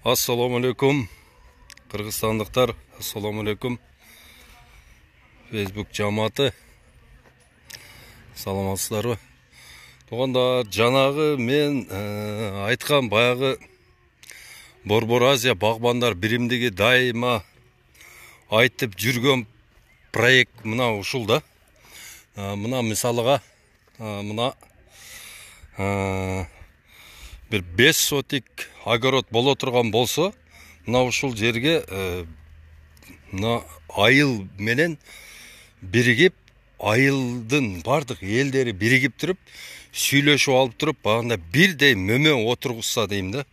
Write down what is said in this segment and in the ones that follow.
Assalamu alaikum. Kırgızstanlıklar, assalamu alaikum. Facebook cemaati. Саламатсыздарбы? Туғандар, жанагы мен айтқан баягы Борбор Азия багбандар биримдиги дайыма айтып жүргөн проект мына ушул да. Мына мисалыга мына bir 5 сотик огород боло турган болсо, мына ушул жерге мына айыл менен биригип, айылдын бардык элдери биригип туруп, сүйлөшүп алып туруп, багында бирдей мөмө отургузса дейм да.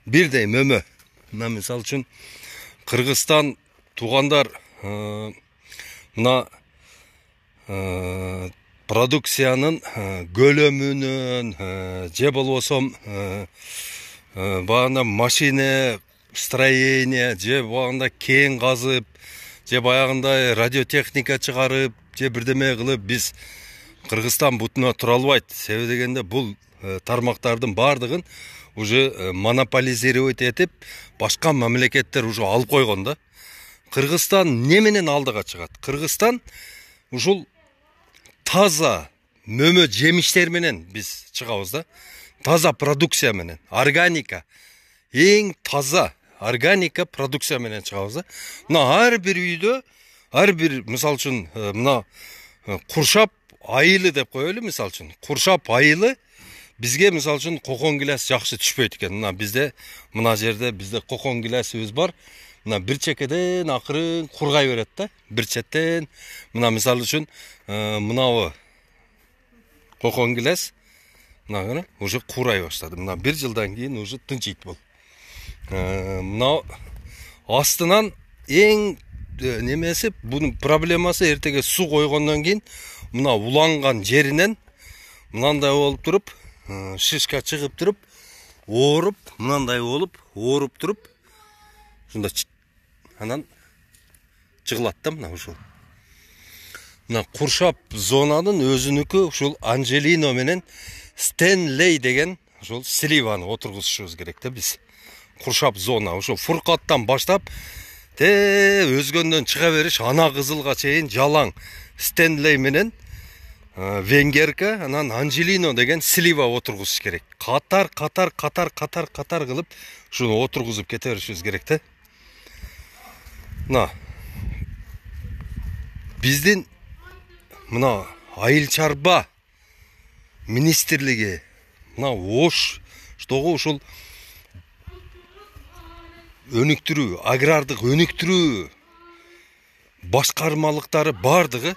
Бирдей мөмө. Мына мисал үчүн Кыргызстан туугандар мына продукциянын көлөмүнөн же болбосо багында машина строение же багында кен казып же баягындай радиотехника чыгарып же бирдеме кылып биз Кыргызстан бутуна тура албайт. Себеби дегенде бул тармактардын бардыгын уже монополизировать этип башка мамлекеттер уже алып койгон да. Кыргызстан не менен алдыга чыгат? Кыргызстан ушул таза мөмө жемиштер менен биз чыгабыз да. Таза продукция менен, органика, эң таза органика продукция менен чыгабыз да. Мына ар бир үйдө, ар бир мисал үчүн мына куршап айылы деп коелу, мисал үчүн. Куршап айылы бизге мисал үчүн кокон гилес жакшы түшпөйт экен. Мына бизде мына жерде бизде кокон гилесибиз бар. Мына бир чекеден акырын кургай берет да. Бир четтен мына мисал үчүн мынабы кокон гилес мына уже курай баштады. Мына бир жылдан кийин уже тынчыйт бул. Мына астынан эң немеси бунун проблемасы эртеге суу койгондон кийин мына уланган жеринен мынандай болуп туруп, шишка чыгып туруп, ооруп, мынандай болуп, ооруп туруп, ушунда анан чыгылат да мына ушул. Мына куршап зонанын өзүнүкү ушул Анжелино менен Стенлей деген ушул сливаны отургузушубуз керек да биз. Куршап зона ушул Фуркаттан баштап өзгөндөн чыга бериш ана кызылга чейин жалаң Стенлей менен Венгерка, анан Анжелино деген слива отургузуш керек. Катар кылып ушуну отургузуп кете беришибиз керек да. Мына биздин мына айыл чарба министрлиги мына ош штогу ушул өнүктүрүү, агрардык өнүктүрүү башкармалыктары бардыгы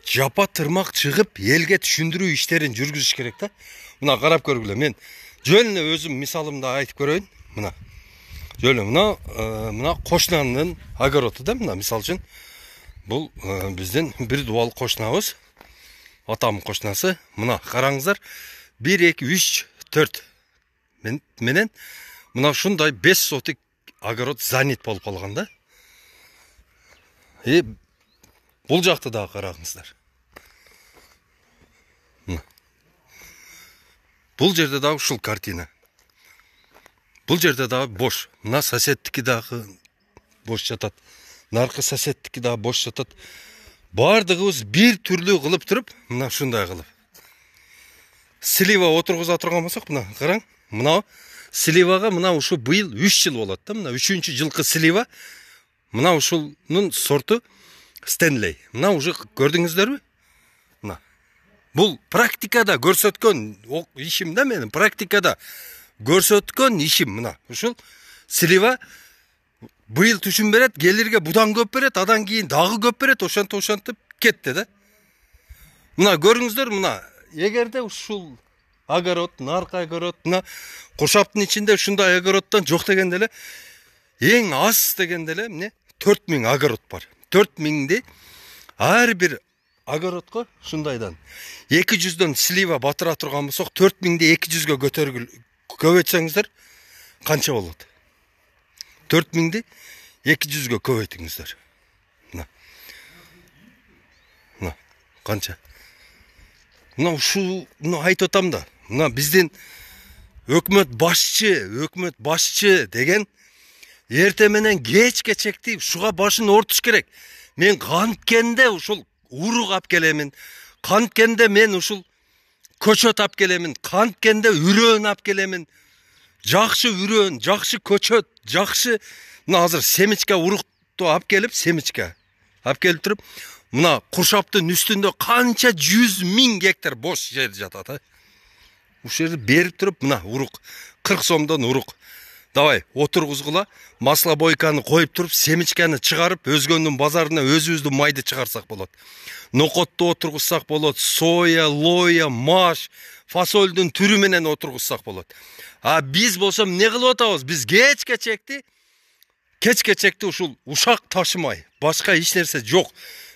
жапа тырмак чыгып элге түшүндүрүү иштерин жүргүзүш керек да. Мына карап көргүлө, мен жөн эле өзүм мисалымды айтып көрөйүн. Мына жөн эле мына кошнанын огороду да. Мына мисал үчүн бул биздин бир дубал кошнабыз, атамдын кошнасы. Мына караңыздар, 1 2 3 4 менен мына ушундай 5 сотик огород занят болуп калган да. Бул жакты дагы караңыздар. Бул жерде дагы ушул картина. Бул жерде дагы бош. Мына соседтики дагы бош жатат. Наркы соседтики дагы бош жатат. Бардыгыбыз бир түрлүү кылып туруп, мына ушундай кылып. Слива отургуза турган болсок, мына караң. Мына сливага мына ушу быйыл 3 жыл болот да. Мына 3-чү жылкы слива. Мына ушунун сорту Стенлей. Мына уже көрдүңүздөрбү? Мына. Бул практикада көрсөткөн ишим да менин. Практикада көрсөткөн ишим мына. Ушул слива быйыл түшүн берет, келирге будан көп берет, адан кийин дагы көп берет, ошентип кетти да. Мына көрүңүздөр, мына эгерде ушул огород, наркы огород, мына куршаптын ичинде ушундай огороддон жок дегенде эле эң аз дегенде эле эмне 4000 огород бар. 4000'di ар бир огородко ушундайдан 200дөн слива батыра турган болсок 4000'ди 200гө көбөйтсөңүздөр канча болот? 4000'ди 200гө көбөйтүңүздөр. Мына канча? Мына ушуну айтып атам да. Мына биздин өкмөт башчы деген эрте менен кечке чекти ушуга башын ортуш керек. Мен канткенде ушул урук алып келемин, канткенде мен ушул көчөт алып келемин, канткенде үрөөн алып келемин. Жакшы үрөөн, жакшы көчөт, жакшы мына азыр семечка урукту алып келип, семечка алып келип туруп, мына куршаптын үстүндө канча 100.000 гектар бош жер жатат. Ушул жерди берип туруп, мына урук 40 сомдон урук. Давай, отургузгула, маслобойканы коюп туруп, семечканы чыгарып, өзгөндүн базарына өзүбүздүн майды чыгарсак болот. Нокотту отургузсак болот, соя, лоя, маш, фасолдун түрү менен отургузсак болот. А биз болсо эмне кылып атабыз? Биз кечке чекти ушул ушак ташымай, башка эч нерсе жок.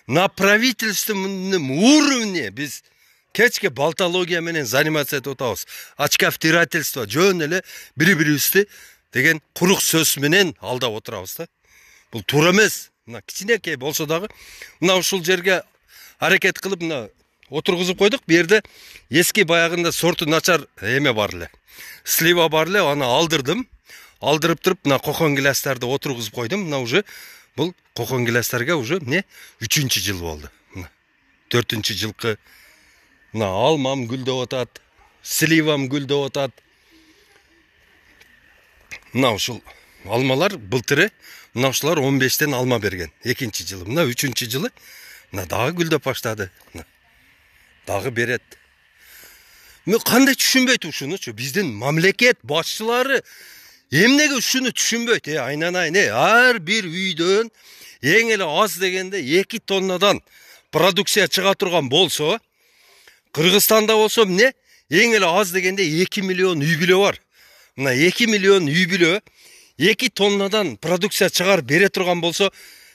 На правительственном уровне биз кечке балтология менен заниматься этип атабыз. Очковтирательство, жөн эле бири-бирибизди деген курук сөз менен алдап отурабыз да. Бул туура эмес. Мына кичинекей болсо дагы мына ушул жерге аракет кылып мына отургузуп койдук. Бу жерде эски баягында сорту начар эме бар эле. Слива бар эле, аны алдырдым. Алдырып туруп мына кокон гиластарды отургузуп койдум. Мына уже бул кокон гиластарга уже эмне 3-чү жыл болду. Мына 4-чү жылкы мына алмам гүлдөп атат, сливам гүлдөп атат. Мына ушул алмалар былтыры мына ушулар 15тен алма берген. 2-чи жылы, мына 3-чү жылы мына дагы гүлдөп баштады. Дагы берет. Мен кандай түшүнбөйт ушунучу? Биздин мамлекет башчылары эмнеге ушуну түшүнбөйт? Айнанайын, ар бир үйдөн эң эле аз дегенде 2 тоннадан продукция чыга турган болсо, Кыргызстанда болсо эмне? Эң эле аз дегенде 2 миллион үй бүлө бар. Мына 2 миллион үй бүлө 2 тоннадан продукция чыгарып бере турган болсо,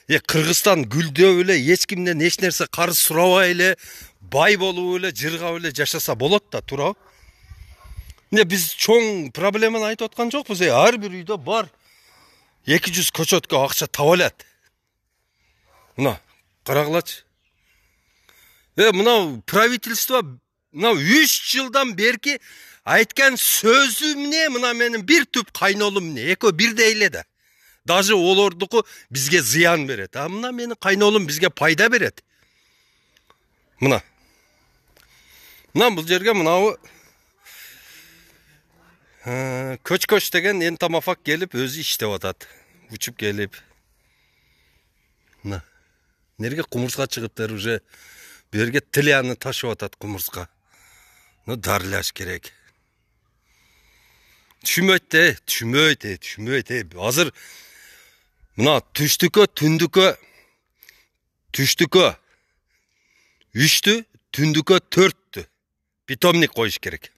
Кыргызстан гүлдөп эле, эч кимден эч нерсе карыз сурабай эле, бай болуп эле, жыргап эле жашаса болот да, туурабы? Эмне биз чоң проблеманы айтып аткан жокпуз? Ар бир үйдө бар 200 көчөткө акча таба алат. Мына карагылачы. Мына правительство мына 3 жылдан берки айткан сөзү эмне? Мына менин бир түп кайнолум эмне? Экөө бирдей эле да. Даже олордуку бизге зыян берет. А мына менин кайнолум бизге пайда берет. Мына бул жерге мынабы көч деген энтомофаг келип өзү иштеп атат. Учуп келип. Мына нерге кумурска чыгыптыр уже. Бу жерге тилияны ташып атат кумурска. Дарылаш керек. Түшүнбөйт. Азыр мына түштүккө, түштүккө 3-тү, түндүккө 4-тү питомник коюш керек.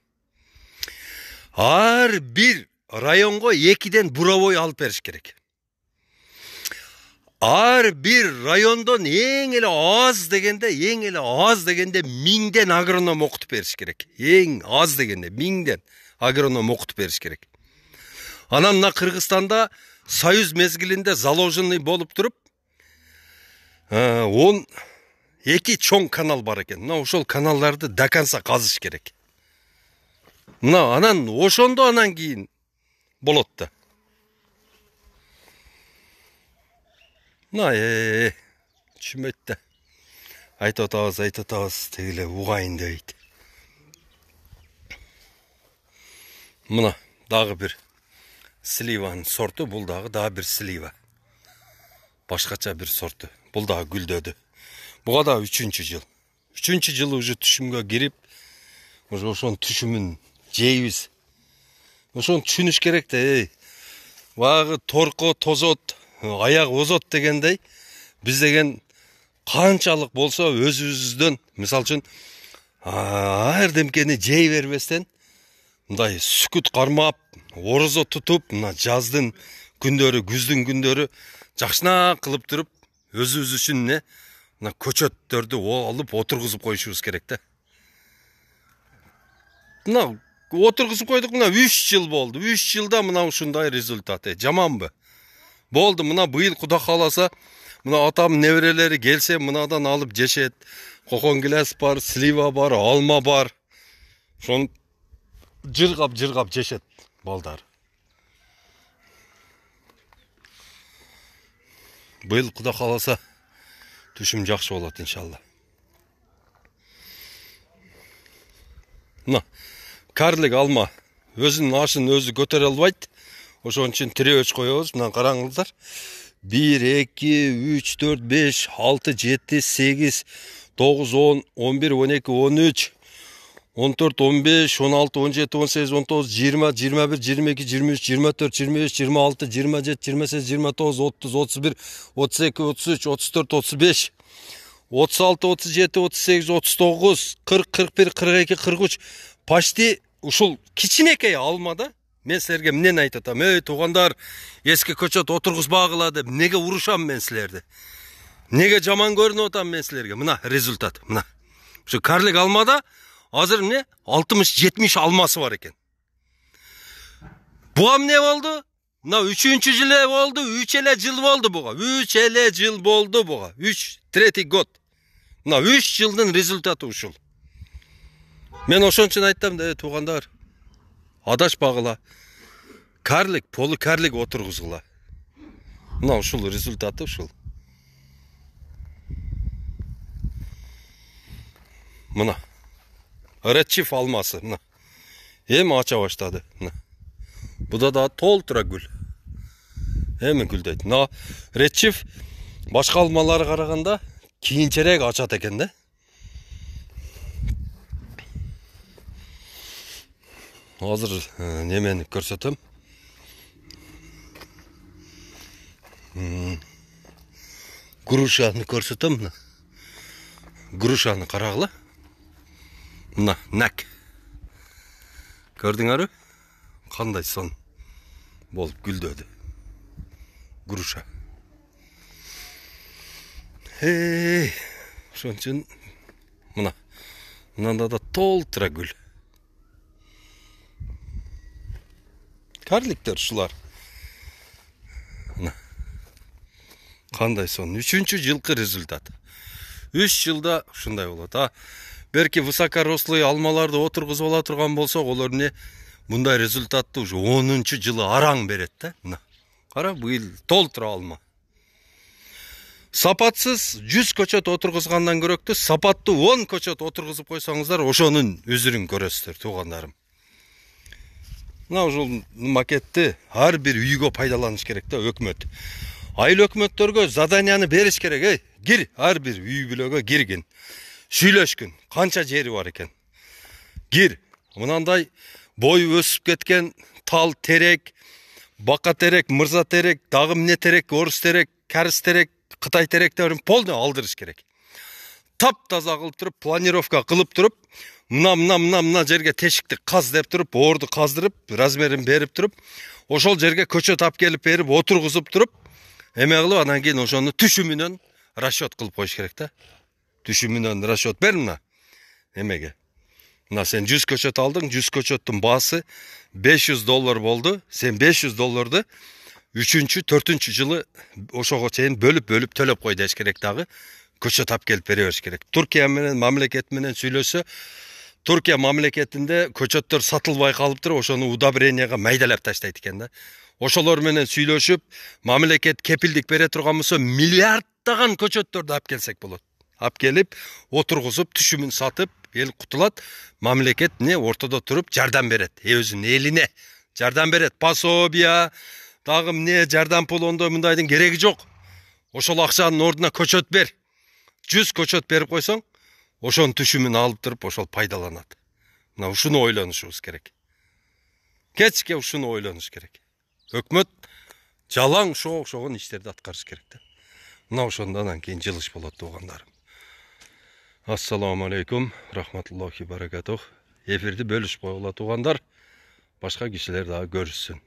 Ар бир районго 2ден буровой алып бериш керек. Ар бир райондон эң эле аз дегенде 1000ден агроном окутуп бериш керек. Эң аз дегенде 1000ден агроном окутуп бериш керек. Анан мына Кыргызстанда союз мезгилинде заложенный болуп туруп, 12 чоң канал бар экен. Мына ошол каналдарды до конца казыш керек. Мына анан ошондо анан кийин болот да. Мына түшүнбөйт да. Айтып атабыз, тегиле угайын дейт. Мына дагы бир сливанын сорту, бул дагы бир слива. Башкача бир сорту. Бул дагы гүлдөдү. Буга да 3-чү жыл. 3-чү жылы уже түшүмгө кирип, уже ошонун түшүмүн жейбиз. Ошону түшүнүш керек да. Багы торко тозот, аяк озот дегендей, биз деген канчалык болсо өзүбүздөн, мисалы үчүн, ар демкени жей бербестен, мындай сүкүт кармап, орозо тутуп, мына жаздын күндөрү, күздүн күндөрү жакшына кылып туруп, өзүбүз үчүн мына көчөттөрдү алып отургузуп коюшубуз керек да. Мына отургузуп койдук, мына 3 жыл болду. 3 жылда мына ушундай результат. Жаманбы? Болду, мына быйыл Куда кааласа, мына атам неберелери келсе, мынадан алып жешет. Кокон гилас бар, слива бар, алма бар. Ошон жыргап жешет балдар. Быйыл Куда кааласа түшүм жакшы болот иншалла. Мына карлик алма өзүнүн ашын өзү көтөрө албайт. Ошон үчүн тирөөч коебуз. Мына караңыздар. 1, 2, 3, 4, 5, 6, 7, 8, 9, 10, 11, 12, 13, 14, 15, 16, 17, 18, 19, 20, 21, 22, 23, 24, 25, 26, 27, 28, 29, 30, 31, 32, 33, 34, 35, 36, 37, 38, 39, 40, 41, 42, 43. Почти ушул кичинекей алмада. Мен силерге эмнени айтып атам? Эй туугандар, эски көчөт отургузбагыла деп эмнеге урушам мен силерди? Эмнеге жаман көрүнүп атам мен силерге? Мына результат. Мына. Ушу карлик алмада азыр эмне? 60-70 алмасы бар экен. Буга эмне болду? Мына 3-жылы болду, 3 эле жыл болду буга. 3 эле жыл болду буга. 3 третий год. Мына 3 жылдын результаты ушул. Мен ошон үчүн айттым да, туугандар, адашпагыла. Карлик, полукарлик отургузгула. Мына ушул результаты ушул. Мына Редчиф алмасы, мына эми ача баштады. Мына буда да толтура гүл. Эми гүлдөйт. Мына Редчиф башка алмаларга караганда кийинчерээк ачат экен да. Азыр немени көрсөтөм. Грушаны көрсөтөм. Мына грушаны карагыла. Мына нак. Көрдүңөрбү? Кандай сон болуп гүлдөдү. Груша. Ошон үчүн мына мынанда да толтура гүл. Карликтер ушулар. Кандай сон? 3-жылкы результат. 3 жылда ушундай болот. Берки высокорослый алмаларды отургузуп ала турган болсок, олар эмне мындай результатты уже 10-жылы араң берет да. Мына. Кара, быйыл толтура алма. Сапатсыз 100 көчөт отургузгандан көрөктү, сапаттуу 10 көчөт отургузуп койсоңуздар, ошонун өзүрүн көрөсүздөр, туугандарым. Мына ушул макетти ар бир үйгө пайдаланыш керек да, өкмөт. Айыл өкмөттөргө заданияны бериш керек, Кир, ар бир үй бүлөгө киргин. Сүйлөшкүн, канча жери бар экен. Кир, мынандай бою өсүп кеткен тал терек, бака терек, мырза терек, дагы эмне терек, орус терек, карыс терек, кытай теректерин полный алдырыш керек. Тап-таза кылып туруп, планировка кылып туруп, мына жерге тешикти каз деп туруп, орду каздырып, размерин берип туруп, ошол жерге көчөт алып келип берип, отургузуп туруп, эме кылып, анан кийин ошону түшүмүнөн расчет кылып коюш керек да. Түшүмүнөн расчет бер мына. Эмеге? Мына сен 100 көчөт алдың, 100 көчөттүн баасы $500 болду. Сен $500 3-чү, 4-чү жылы ошого чейин бөлүп төлөп кой деш керек дагы. Көчөт алып келип бере бериш керек. Туркия менен мамлекет менен сүйлөшсө, Туркия мамлекетинде көчөттөр сатылбай калып туруп, ошону удобренияга майдалап таштайт экен да. Ошолор менен сүйлөшүп, мамлекет кепилдик бере турган болсо, миллиарддаган көчөттөрдү алып келсек болот. Алып келип, отургузуп, түшүмүн сатып, эл кутулат, мамлекет не ортодо туруп жардам берет. Өзүнүн элине жардам берет. Пособия, дагы эмне жардам пулондой мындайдын кереги жок. Ошол акчанын ордуна көчөт бер. 100 көчөт берип койсоң, ошонун түшүмүн алып туруп, ошол пайдаланат. Мына ушуну ойлонушубуз керек. Кечке ушуну ойлонуш керек. Өкмөт жалаң окшогон иштерди аткарыш керек да. Мына ошондон кийин жылыш болот, туугандарым. Ассаламу алейкум, рахматуллахи баракатух. Эфирди бөлүшүп койгула, туугандар. Башка кишилер дагы көрүшсүн.